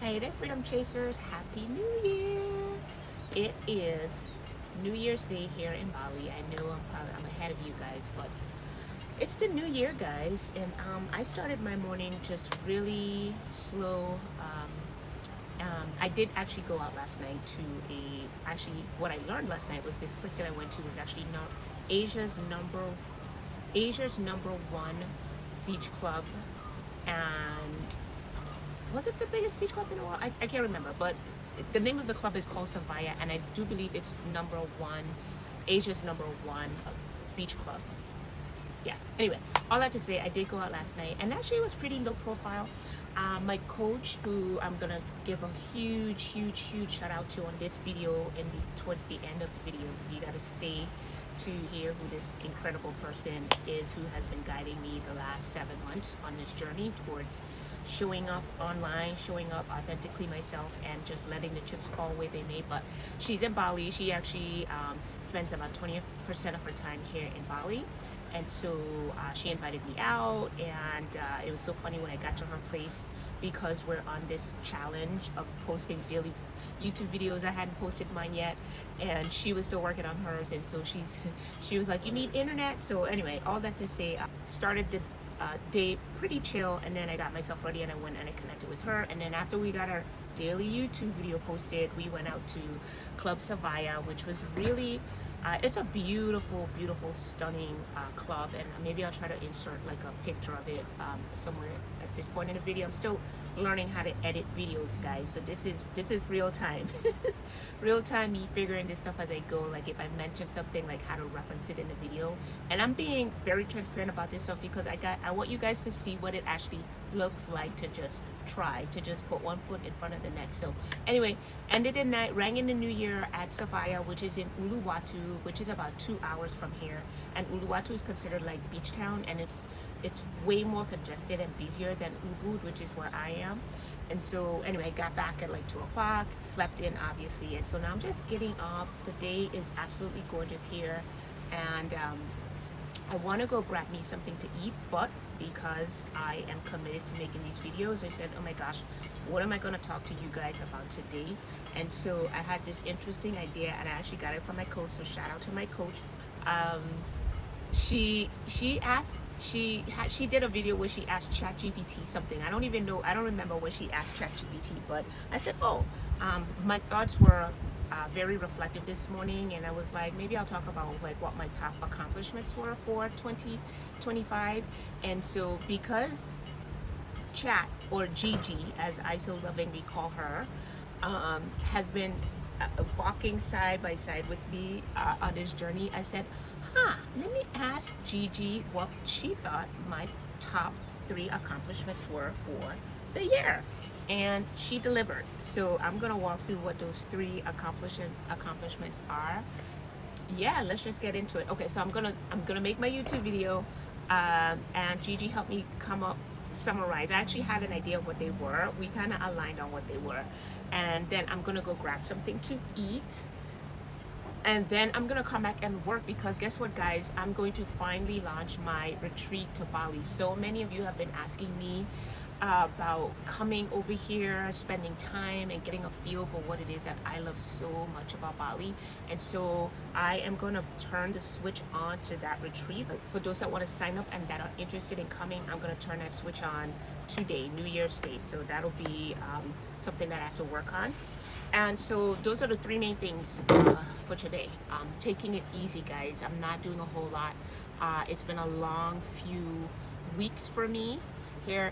Hey there, Freedom Chasers. Happy New Year! It is New Year's Day here in Bali. I know I'm ahead of you guys, but it's the new year, guys. And I started my morning just really slow. I did actually go out last night to what I learned last night was this place that I went to was actually not Asia's number Asia's number one beach club, and was it the biggest beach club in the world? I can't remember, but the name of the club is called Savaya, and I do believe it's number one, Asia's number one beach club. Yeah. Anyway, all that to say, I did go out last night, and actually it was pretty low profile. My coach, who I'm gonna give a huge shout out to on this video, towards the end of the video, so you gotta stay to hear who this incredible person is who has been guiding me the last 7 months on this journey towards showing up online, showing up authentically myself, and just letting the chips fall where they may. But she's in Bali. She actually spends about 20% of her time here in Bali. And so she invited me out, and it was so funny when I got to her place because we're on this challenge of posting daily YouTube videos. I hadn't posted mine yet, and she was still working on hers, and so she was like, "You need internet." So anyway, all that to say, I started the day pretty chill, and then I got myself ready and I went and I connected with her. And then after we got our daily YouTube video posted, we went out to Club Savaya, which was really it's a beautiful, stunning club, and maybe I'll try to insert like a picture of it somewhere at this point in the video. I'm still learning how to edit videos, guys, so this is real time. Real time me figuring this stuff as I go, like if I mention something, like how to reference it in the video. And I'm being very transparent about this stuff because I want you guys to see what it actually looks like to just try to just put one foot in front of the next. So anyway, ended the night, rang in the new year at Savaya, which is in Uluwatu, which is about 2 hours from here. And Uluwatu is considered like beach town, and it's way more congested and busier than Ubud, which is where I am. And so anyway, I got back at like 2 o'clock, slept in obviously, and so now I'm just getting up. The day is absolutely gorgeous here, and I want to go grab me something to eat, but because I am committed to making these videos, I said, oh my gosh, what am I going to talk to you guys about today? And so I had this interesting idea, and I actually got it from my coach, so shout out to my coach. She did a video where she asked ChatGPT something. I don't remember what she asked ChatGPT, but I said, oh, my thoughts were very reflective this morning, and I was like, maybe I'll talk about like what my top accomplishments were for 2025. And so because Chat, or Gigi as I so lovingly call her, has been walking side by side with me on this journey, I said, let me ask Gigi what she thought my top 3 accomplishments were for the year. And she delivered. So I'm gonna walk through what those 3 accomplishments are. Yeah, let's just get into it. Okay, so I'm gonna make my YouTube video, and Gigi helped me summarize. I actually had an idea of what they were. We kind of aligned on what they were, and then I'm gonna go grab something to eat, and then I'm gonna come back and work, because guess what, guys, I'm going to finally launch my retreat to Bali. So many of you have been asking me about coming over here, spending time and getting a feel for what it is that I love so much about Bali. And so I am going to turn the switch on to that retreat. For those that want to sign up and that are interested in coming, I'm going to turn that switch on today, New Year's Day. So that'll be something that I have to work on. And so those are the 3 main things for today. Taking it easy, guys. I'm not doing a whole lot. It's been a long few weeks for me here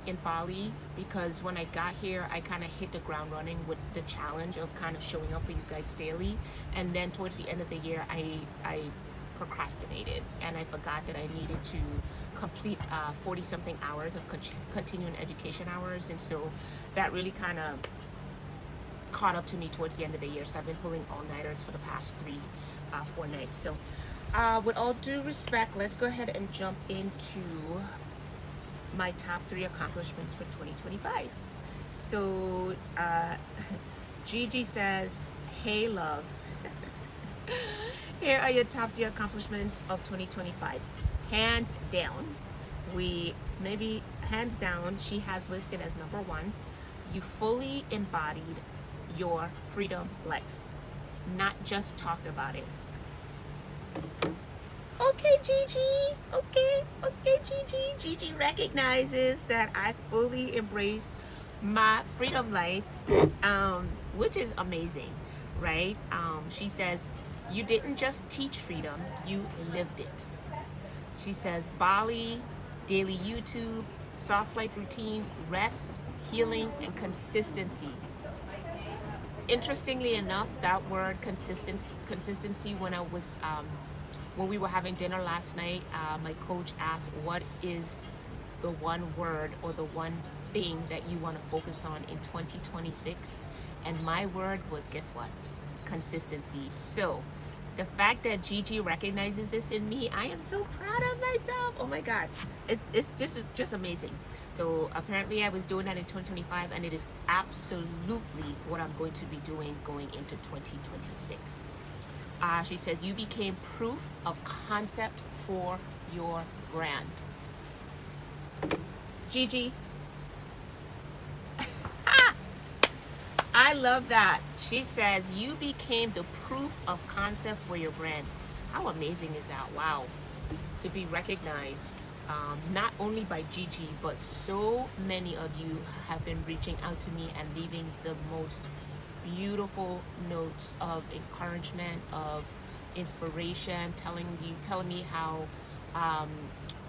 in Bali, because when I got here, I kind of hit the ground running with the challenge of kind of showing up for you guys daily. And then towards the end of the year, I procrastinated, and I forgot that I needed to complete 40 something hours of continuing education hours. And so that really kind of caught up to me towards the end of the year. So I've been pulling all-nighters for the past 4 nights. So with all due respect, let's go ahead and jump into my top 3 accomplishments for 2025. So Gigi says, hey love, here are your top 3 accomplishments of 2025. Hands down, hands down, she has listed as number 1 You fully embodied your freedom life, not just talked about it. Okay, Gigi. Okay, Gigi. Gigi recognizes that I fully embrace my freedom life, which is amazing, right? She says, you didn't just teach freedom, you lived it. She says, Bali, daily YouTube, soft life routines, rest, healing, and consistency. Interestingly enough, that word consistency, when we were having dinner last night, my coach asked, what is the one word or the one thing that you want to focus on in 2026? And my word was, guess what? Consistency. So the fact that Gigi recognizes this in me, I am so proud of myself. Oh my God. It's this is just amazing. So apparently I was doing that in 2025, and it is absolutely what I'm going to be doing going into 2026. She says, you became proof of concept for your brand. Gigi, I love that. She says, you became the proof of concept for your brand. How amazing is that? Wow. To be recognized, not only by Gigi, but so many of you have been reaching out to me and leaving the most beautiful notes of encouragement, of inspiration, telling me how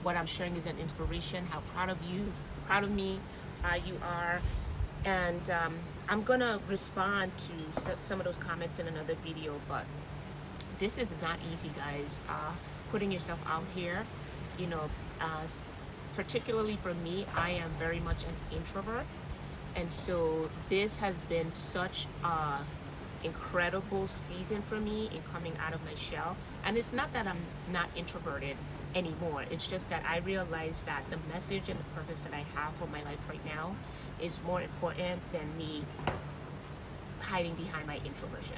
what I'm sharing is an inspiration, how proud of you, proud of me you are. And I'm gonna respond to some of those comments in another video, but this is not easy, guys. Putting yourself out here, you know, particularly for me, I am very much an introvert. And so this has been such a incredible season for me in coming out of my shell. And it's not that I'm not introverted anymore. It's just that I realize that the message and the purpose that I have for my life right now is more important than me hiding behind my introversion.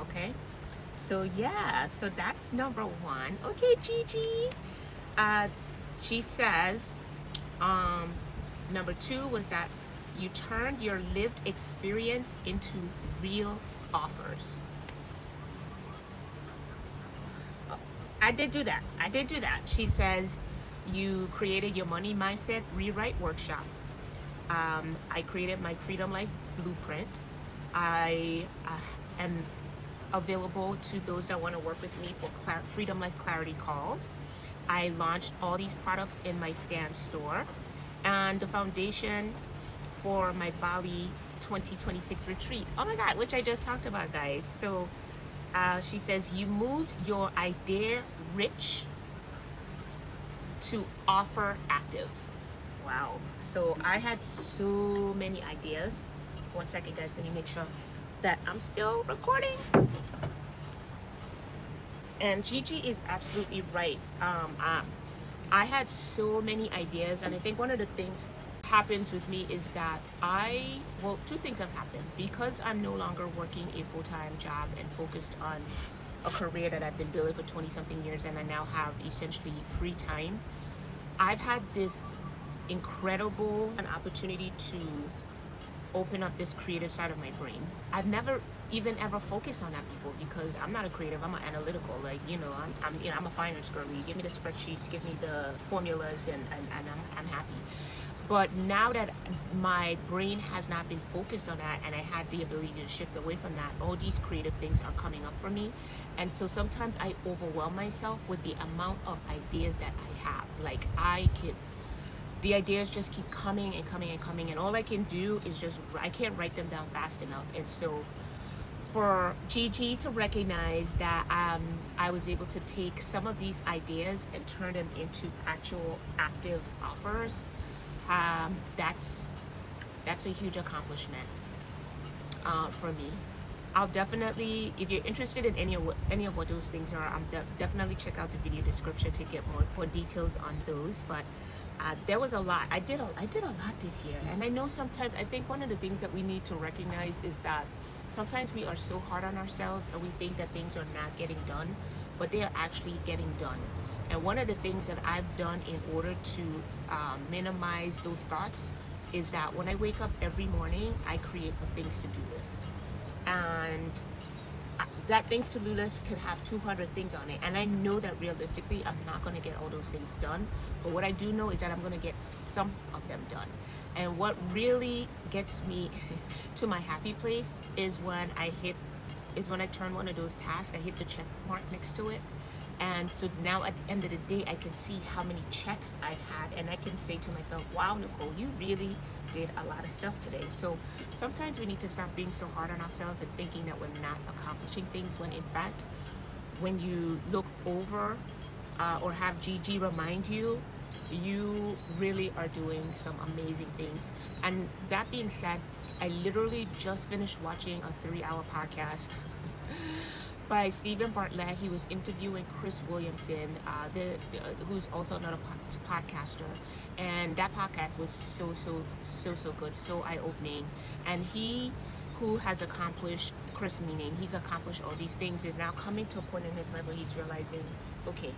Okay? So yeah, so that's number one. Okay, Gigi. She says, number two was that you turned your lived experience into real offers. I did do that. She says, you created your money mindset rewrite workshop. I created my Freedom Life blueprint. I am available to those that want to work with me for Freedom Life Clarity calls. I launched all these products in my Scan store, and the foundation for my Bali 2026 retreat. Oh my God, which I just talked about, guys. So she says, you moved your idea rich to offer active. Wow. So I had so many ideas. One second, guys. Let me make sure that I'm still recording. And Gigi is absolutely right. I had so many ideas, and I think one of the things happens with me is that two things have happened. Because I'm no longer working a full-time job and focused on a career that I've been building for 20 something years, and I now have essentially free time, I've had this incredible an opportunity to open up this creative side of my brain. I've never even ever focused on that before, because I'm not a creative, I'm an analytical. Like, I'm a finance girl. You give me the spreadsheets, give me the formulas, and I'm happy. But now that my brain has not been focused on that, and I had the ability to shift away from that, all these creative things are coming up for me. And so sometimes I overwhelm myself with the amount of ideas that I have. Like, the ideas just keep coming and coming and coming, and all I can do is I can't write them down fast enough. And so for Gigi to recognize that I was able to take some of these ideas and turn them into actual active offers, that's a huge accomplishment for me. I'll definitely, if you're interested in any of what those things are, definitely check out the video description to get more details on those. But there was a lot. I did a lot this year, and I know sometimes, I think one of the things that we need to recognize is that sometimes we are so hard on ourselves, and we think that things are not getting done, but they are actually getting done. And one of the things that I've done in order to minimize those thoughts is that when I wake up every morning, I create a things to do list. And that things to do list could have 200 things on it. And I know that realistically, I'm not going to get all those things done. But what I do know is that I'm going to get some of them done. And what really gets me to my happy place is when I turn one of those tasks, I hit the check mark next to it. And so now at the end of the day, I can see how many checks I've had, and I can say to myself, wow, Nichole, you really did a lot of stuff today. So sometimes we need to stop being so hard on ourselves and thinking that we're not accomplishing things, when in fact, when you look over or have Gigi remind you, you really are doing some amazing things. And that being said, I literally just finished watching a 3-hour podcast by Stephen Bartlett. He was interviewing Chris Williamson, who's also another podcaster. And that podcast was so good, so eye-opening. And he, who has accomplished, Chris meaning, he's accomplished all these things, is now coming to a point in his life where he's realizing, okay,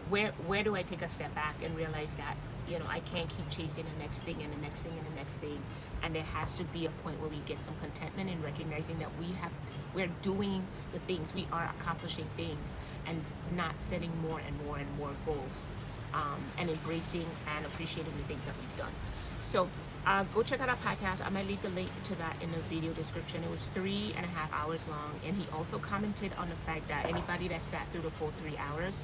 where do I take a step back and realize that, you know, I can't keep chasing the next thing and the next thing and the next thing. And there has to be a point where we get some contentment in recognizing that we're doing the things, we are accomplishing things, and not setting more and more and more goals, and embracing and appreciating the things that we've done. So go check out our podcast. I might leave the link to that in the video description. It was 3.5 hours long, and he also commented on the fact that anybody that sat through the full 3 hours,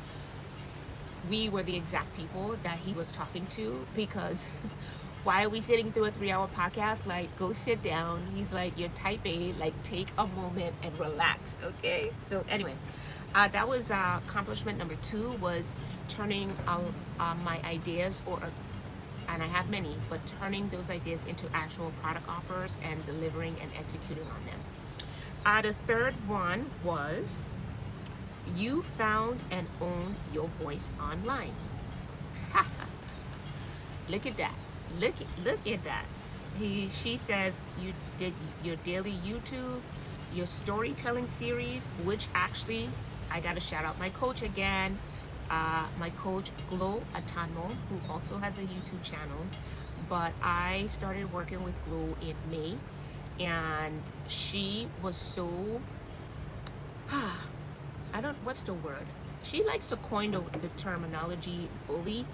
we were the exact people that he was talking to, because why are we sitting through a 3-hour podcast? Like, go sit down. He's like, you're type A, like, take a moment and relax, okay? So anyway, that was accomplishment number 2, was turning my ideas, and I have many, but turning those ideas into actual product offers and delivering and executing on them. The third one was, you found and own your voice online. Look at that. Look at that. She says you did your daily YouTube, your storytelling series, which actually I gotta shout out my coach again, my coach Glo Atano, who also has a YouTube channel. But I started working with Glo in May, and she was so what's the word? She likes to coin the terminology bully.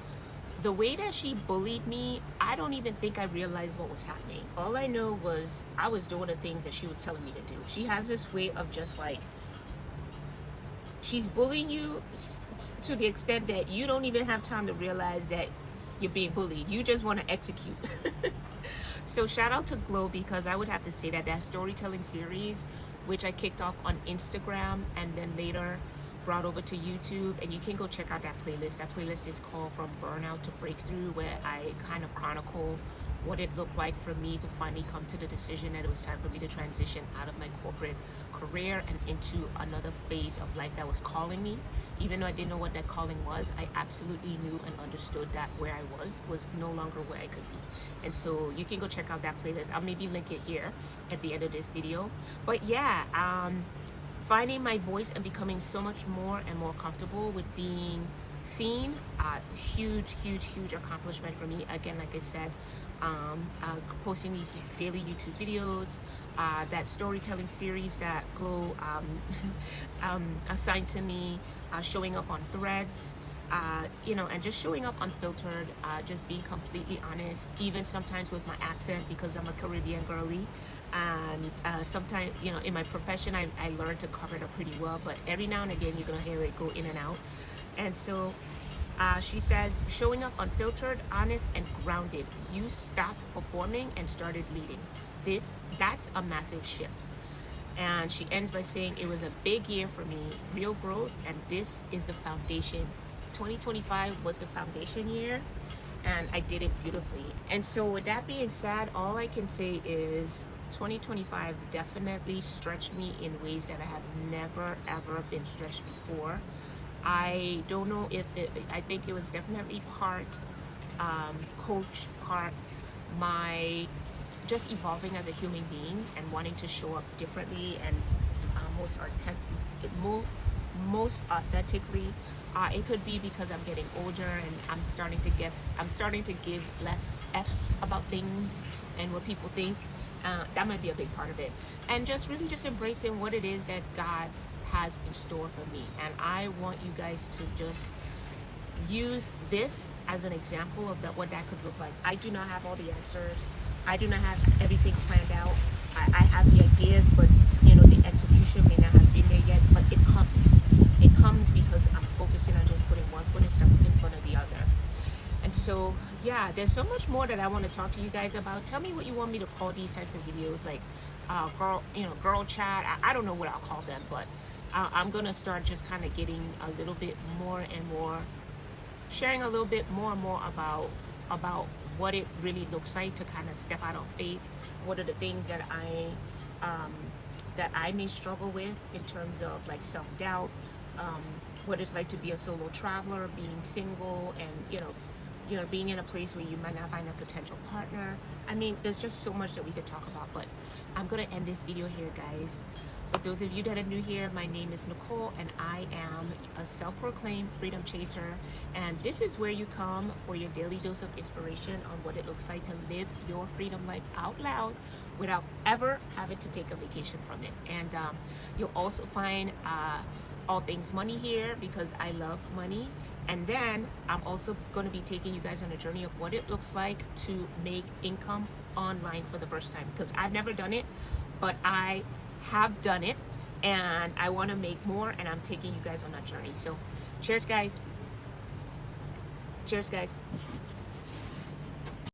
The way that she bullied me, I don't even think I realized what was happening. All I know was I was doing the things that she was telling me to do. She has this way of just like, she's bullying you to the extent that you don't even have time to realize that you're being bullied. You just want to execute. So shout out to Glo, because I would have to say that that storytelling series, which I kicked off on Instagram and then later brought over to YouTube, and you can go check out that playlist. That playlist is called From Burnout to Breakthrough, where I kind of chronicle what it looked like for me to finally come to the decision that it was time for me to transition out of my corporate career and into another phase of life that was calling me. Even though I didn't know what that calling was, I absolutely knew and understood that where I was no longer where I could be. And so you can go check out that playlist. I'll maybe link it here at the end of this video. But yeah, finding my voice and becoming so much more and more comfortable with being seen, huge accomplishment for me. Again, like I said, posting these daily YouTube videos, that storytelling series that Glo assigned to me, showing up on Threads, you know, and just showing up unfiltered, just being completely honest, even sometimes with my accent, because I'm a Caribbean girly. And sometimes, you know, in my profession, I learned to cover it up pretty well, but every now and again you're gonna hear it go in and out. And so she says, showing up unfiltered, honest, and grounded. You stopped performing and started leading. That's a massive shift. And she ends by saying, it was a big year for me, real growth, and this is the foundation. 2025 was the foundation year, and I did it beautifully. And so with that being said, all I can say is 2025 definitely stretched me in ways that I have never ever been stretched before. I don't know if I think it was definitely part coach, part my just evolving as a human being and wanting to show up differently and most authentically It could be because I'm getting older and I'm starting to give less F's about things and what people think. That might be a big part of it. And just really just embracing what it is that God has in store for me. And I want you guys to just use this as an example of what that could look like. I do not have all the answers. I do not have everything planned out. I have the ideas, but the execution may not have been there yet. But it comes. It comes because I'm focusing on just putting one foot in front of the other. And so, yeah, there's so much more that I want to talk to you guys about. Tell me what you want me to call these types of videos, like girl chat. I don't know what I'll call them, but I'm gonna start just kind of getting a little bit more and more, sharing a little bit more and more about what it really looks like to kind of step out on faith. What are the things that I may struggle with in terms of like self-doubt, what it's like to be a solo traveler, being single, and being in a place where you might not find a potential partner. I mean, there's just so much that we could talk about, but I'm gonna end this video here, guys. For those of you that are new here, my name is Nichole, and I am a self-proclaimed freedom chaser. And this is where you come for your daily dose of inspiration on what it looks like to live your freedom life out loud without ever having to take a vacation from it. And you'll also find all things money here because I love money. And then I'm also going to be taking you guys on a journey of what it looks like to make income online for the first time, because I've never done it, but I have done it and I want to make more, and I'm taking you guys on that journey. So cheers, guys. Cheers, guys.